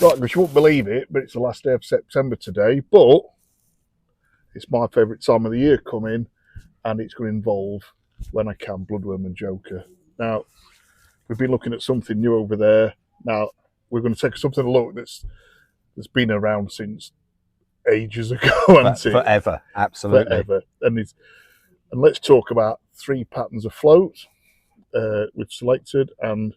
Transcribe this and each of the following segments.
Right, Chris, you won't believe it, but it's the last day of September today. But it's my favourite time of the year coming, and it's going to involve, when I can, Bloodworm and Joker. Now, we've been looking at something new over there. Now, we're going to take something a look that's been around since ages ago, hasn't it? Forever, absolutely. Forever. And let's talk about 3 patterns of float we've selected, and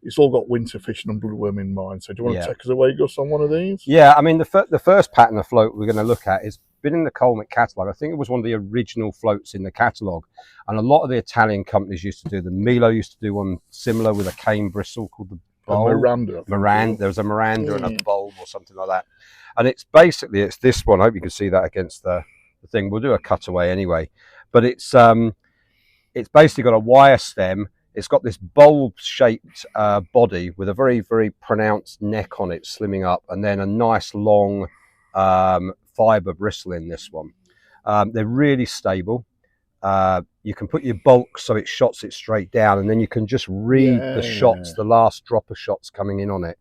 it's all got winter fishing and bloodworm in mind. So do you want to take us away, Gus, on one of these? Yeah, I mean, the first pattern of float we're going to look at has been in the Colmic catalogue. I think it was one of the original floats in the catalogue. And a lot of the Italian companies used to do them. Milo used to do one similar with a cane bristle called the bulb. Miranda. There was a Miranda and a bulb or something like that. And it's basically, it's this one. I hope you can see that against the thing. We'll do a cutaway anyway. But it's basically got a wire stem. It's got this bulb-shaped body with a very, very pronounced neck on it, slimming up, and then a nice long fibre bristle in this one. They're really stable. You can put your bulk so it shots it straight down, and then you can just read the shots, the last drop of shots coming in on it.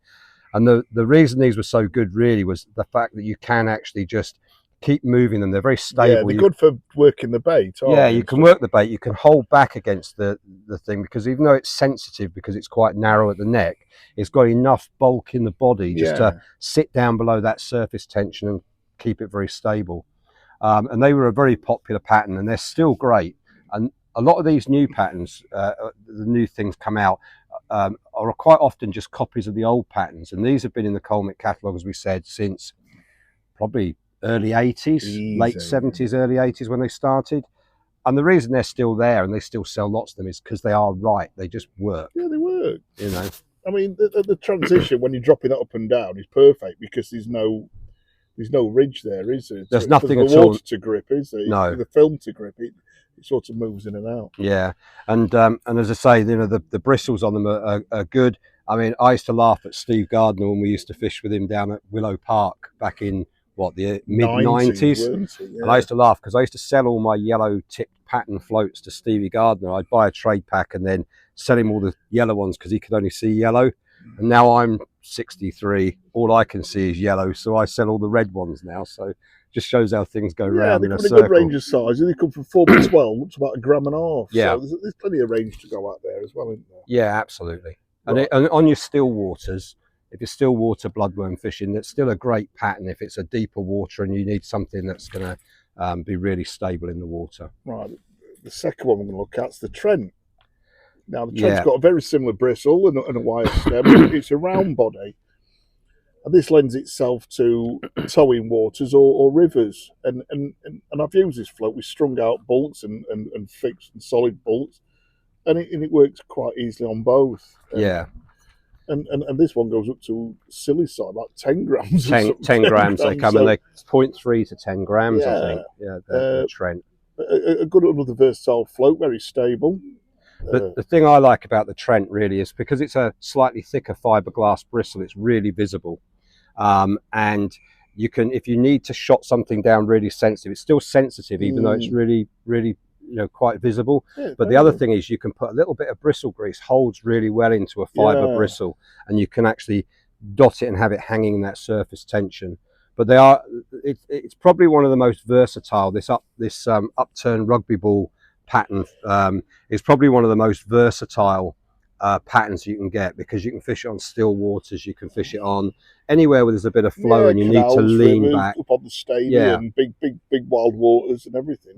And the reason these were so good really was the fact that you can actually just keep moving them. They're very stable. Yeah, they're good for working the bait. Yeah, you can work the bait. You can hold back against the thing, because even though it's sensitive, because it's quite narrow at the neck, it's got enough bulk in the body just to sit down below that surface tension and keep it very stable. And they were a very popular pattern, and they're still great. And a lot of these new patterns, the new things come out, are quite often just copies of the old patterns. And these have been in the Colmic catalogue, as we said, since probably early 80s, late 70s, early 80s when they started. And the reason they're still there and they still sell lots of them is because they are right. They just work. Yeah, they work. You know, I mean, the transition when you're dropping it up and down is perfect, because there's no ridge there, is there? There's nothing at all. Water to grip, is there? No. The film to grip it sort of moves in and out. Yeah, and as I say, you know, the bristles on them are good. I mean, I used to laugh at Steve Gardner when we used to fish with him down at Willow Park back in the mid-90s. And I used to laugh because I used to sell all my yellow tipped pattern floats to Stevie Gardner. I'd buy a trade pack and then sell him all the yellow ones because he could only see yellow. And now I'm 63, all I can see is yellow, so I sell all the red ones now. So just shows how things go round in a circle. Yeah, good range of sizes. They come from 4 by 12 up to about 1.5 grams. Yeah. So there's plenty of range to go out there as well, isn't there? Yeah, absolutely. Right. And on your still waters, if you're still water bloodworm fishing, that's still a great pattern if it's a deeper water and you need something that's going to be really stable in the water. Right. The second one we're going to look at is the Trent. Now, the Trent's got a very similar bristle and a wire stem. It's a round body. And this lends itself to towing waters or rivers. And I've used this float with strung out bolts and fixed and solid bolts. And it works quite easily on both. And this one goes up to silly side, like 10 grams. 10 grams they come, and they're 0.3 to 10 grams, I think. Yeah, the Trent. A good another versatile float, very stable. The thing I like about the Trent really is because it's a slightly thicker fiberglass bristle, it's really visible. And you can, if you need to shot something down really sensitive, it's still sensitive, even though it's really, really, you know, quite visible. But the other thing is you can put a little bit of bristle grease, holds really well into a fiber bristle, and you can actually dot it and have it hanging in that surface tension. But they are, it's probably one of the most versatile. This upturned rugby ball pattern is probably one of the most versatile patterns you can get, because you can fish it on still waters, you can fish it on anywhere where there's a bit of flow and you need to lean back up on the stadium, big wild waters and everything.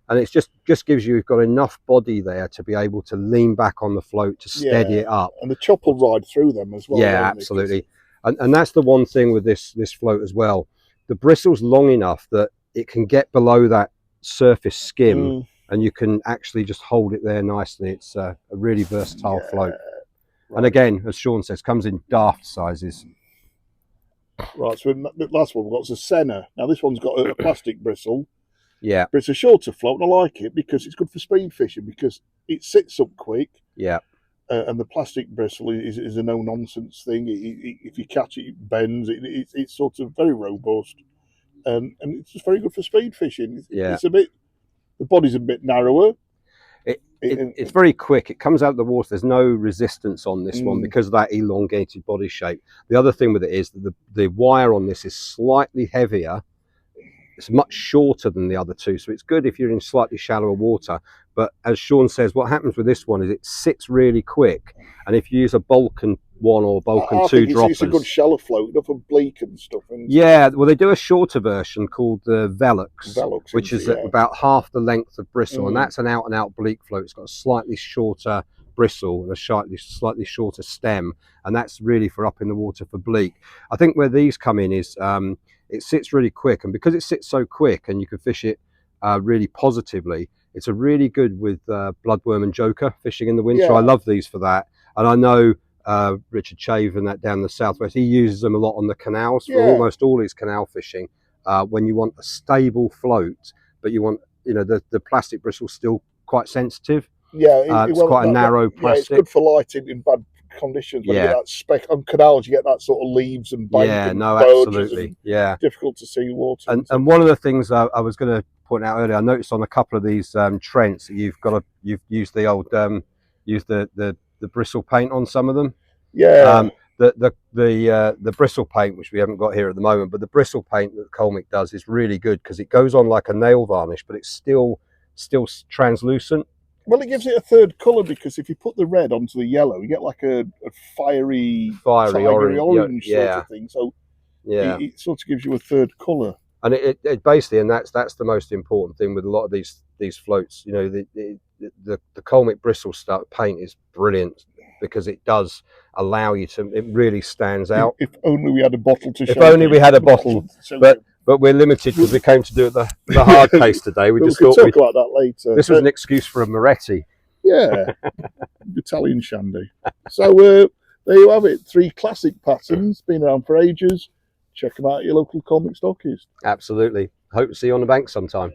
And it's just gives you've got enough body there to be able to lean back on the float to steady it up, and the chop will ride through them as well. Absolutely. And that's the one thing with this float as well. The bristle's long enough that it can get below that surface skim, and you can actually just hold it there nicely. It's a really versatile float. Right. And again, as Shaun says, comes in daft sizes. Right, so the last one we've got is a Senna. Now this one's got a plastic bristle. Yeah. But it's a shorter float, and I like it because it's good for speed fishing, because it sits up quick. Yeah. And the plastic bristle is a no-nonsense thing. If you catch it, it bends. It's sort of very robust. And it's just very good for speed fishing. It's a bit, the body's a bit narrower. It's very quick. It comes out of the water. There's no resistance on this one because of that elongated body shape. The other thing with it is that the wire on this is slightly heavier. It's much shorter than the other two, so it's good if you're in slightly shallower water. But as Shaun says, what happens with this one is it sits really quick, and if you use a Balkan 1 or Balkan 2 droppers, it's a good shallow float, enough of bleak and stuff. Yeah, well, they do a shorter version called the Velux, which is about half the length of bristle, and that's an out-and-out bleak float. It's got a slightly shorter bristle and a slightly shorter stem, and that's really for up in the water for bleak. I think where these come in is it sits really quick, and because it sits so quick and you can fish it really positively, it's a really good with bloodworm and joker fishing in the winter. I love these for that, and I know Richard Chave and that down the southwest, he uses them a lot on the canals for almost all his canal fishing. When you want a stable float, but you want, you know, the plastic bristle's still quite sensitive. It's quite a narrow plastic. Yeah, it's good for lighting in bad conditions. When you get that speck on canals, you get that sort of leaves and bank and absolutely. Difficult to see water. And one of the things I was going to point out earlier, I noticed on a couple of these Trents that you've used the old the bristle paint on some of them. The bristle paint, which we haven't got here at the moment, but the bristle paint that Colmic does is really good because it goes on like a nail varnish, but it's still translucent. Well, it gives it a third colour, because if you put the red onto the yellow, you get like a fiery orange sort of thing. So it sort of gives you a third colour. And it basically, and that's the most important thing with a lot of these floats. You know, the Colmic bristle stuff paint is brilliant because it does allow you to. It really stands out. If only we had a bottle to show. If only we had a bottle, but we're limited because we came to do it the hard case today. We just thought we'd talk about that later. This was an excuse for a Moretti. Yeah, Italian shandy. So there you have it. 3 classic patterns, been around for ages. Check them out at your local Colmic stockist. Absolutely. Hope to see you on the bank sometime.